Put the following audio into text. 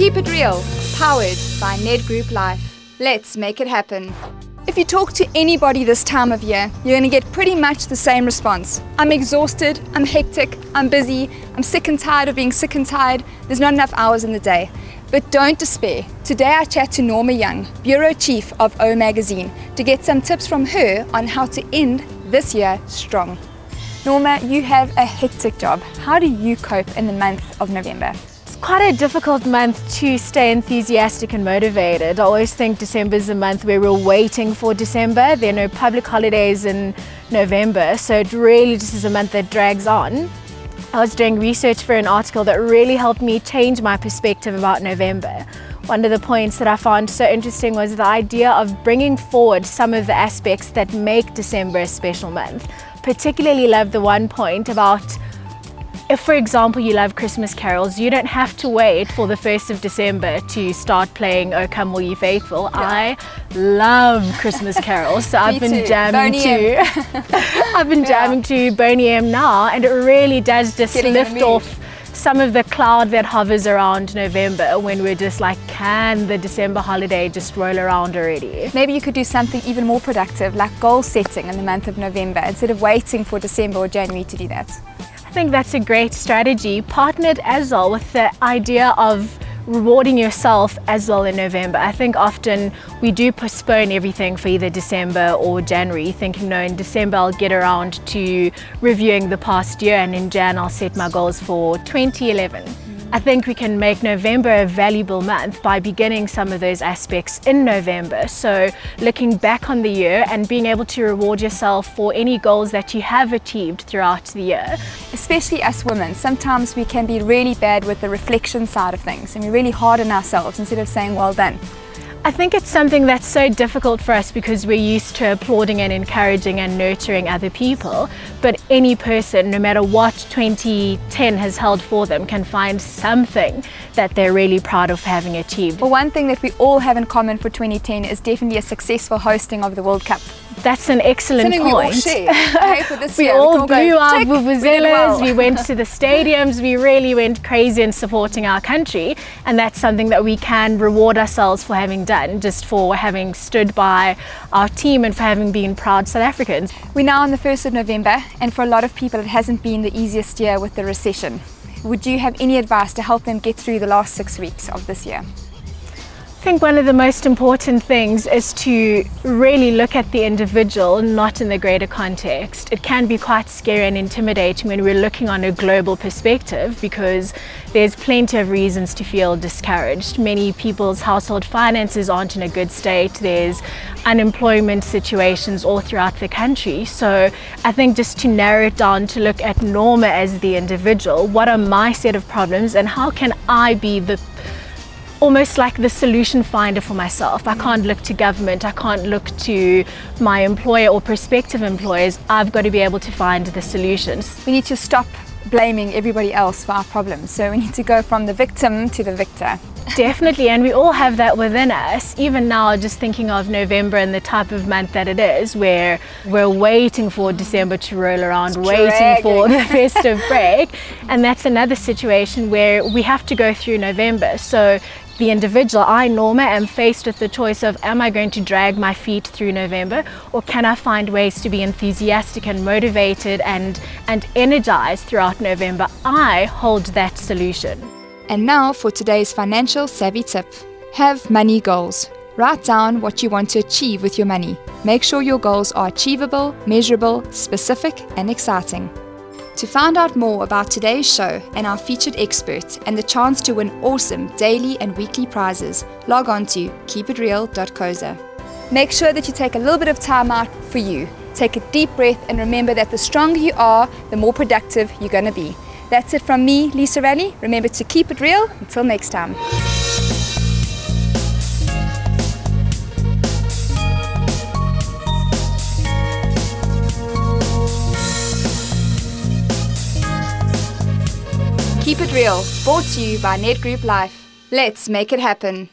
Keep it real, powered by Ned Group Life. Let's make it happen. If you talk to anybody this time of year, you're going to get pretty much the same response. I'm exhausted, I'm hectic, I'm busy, I'm sick and tired of being sick and tired, there's not enough hours in the day. But don't despair. Today I chat to Norma Young, Bureau Chief of O Magazine, to get some tips from her on how to end this year strong. Norma, you have a hectic job. How do you cope in the month of November? Quite a difficult month to stay enthusiastic and motivated. I always think December is the month where we're waiting for December. There are no public holidays in November, so it really just is a month that drags on. I was doing research for an article that really helped me change my perspective about November. One of the points that I found so interesting was the idea of bringing forward some of the aspects that make December a special month. Particularly love the one point about if, for example, you love Christmas carols, you don't have to wait for the 1st of December to start playing O Come All Ye Faithful. Yeah. I love Christmas carols, so I've been jamming to Boney M now, and it really does just lift off some of the cloud that hovers around November when we're just like, can the December holiday just roll around already? Maybe you could do something even more productive, like goal setting in the month of November, instead of waiting for December or January to do that. I think that's a great strategy, partnered as well with the idea of rewarding yourself as well in November. I think often we do postpone everything for either December or January, thinking, no, in December I'll get around to reviewing the past year, and in Jan I'll set my goals for 2011. I think we can make November a valuable month by beginning some of those aspects in November. So looking back on the year and being able to reward yourself for any goals that you have achieved throughout the year. Especially us women, sometimes we can be really bad with the reflection side of things, and we really hard on ourselves instead of saying well done. I think it's something that's so difficult for us because we're used to applauding and encouraging and nurturing other people, but any person, no matter what 2010 has held for them, can find something that they're really proud of having achieved. Well, one thing that we all have in common for 2010 is definitely a successful hosting of the World Cup. That's an excellent point. We all share. Hey, for this we year, all blew our vuvuzelas, we we went to the stadiums, we really went crazy in supporting our country, and that's something that we can reward ourselves for having done, just for having stood by our team and for having been proud South Africans. We're now on the 1st of November, and for a lot of people it hasn't been the easiest year with the recession. Would you have any advice to help them get through the last 6 weeks of this year? I think one of the most important things is to really look at the individual, not in the greater context. It can be quite scary and intimidating when we're looking on a global perspective, because there's plenty of reasons to feel discouraged. Many people's household finances aren't in a good state. There's unemployment situations all throughout the country. So I think just to narrow it down to look at Norma as the individual, what are my set of problems and how can I be almost like the solution finder for myself. I can't look to government, I can't look to my employer or prospective employers. I've got to be able to find the solutions. We need to stop blaming everybody else for our problems. So we need to go from the victim to the victor. Definitely, and we all have that within us. Even now, just thinking of November and the type of month that it is, where we're waiting for December to roll around, waiting for the festive break, and that's another situation where we have to go through November. So the individual, I, Norma, am faced with the choice of, am I going to drag my feet through November, or can I find ways to be enthusiastic and motivated and energized throughout November? I hold that solution. And now for today's financial savvy tip. Have money goals. Write down what you want to achieve with your money. Make sure your goals are achievable, measurable, specific, and exciting. To find out more about today's show and our featured experts and the chance to win awesome daily and weekly prizes, log on to keepitreal.coza. Make sure that you take a little bit of time out for you. Take a deep breath and remember that the stronger you are, the more productive you're going to be. That's it from me, Lisa Raleigh. Remember to keep it real. Until next time. Keep it real, brought to you by Ned Group Life. Let's make it happen.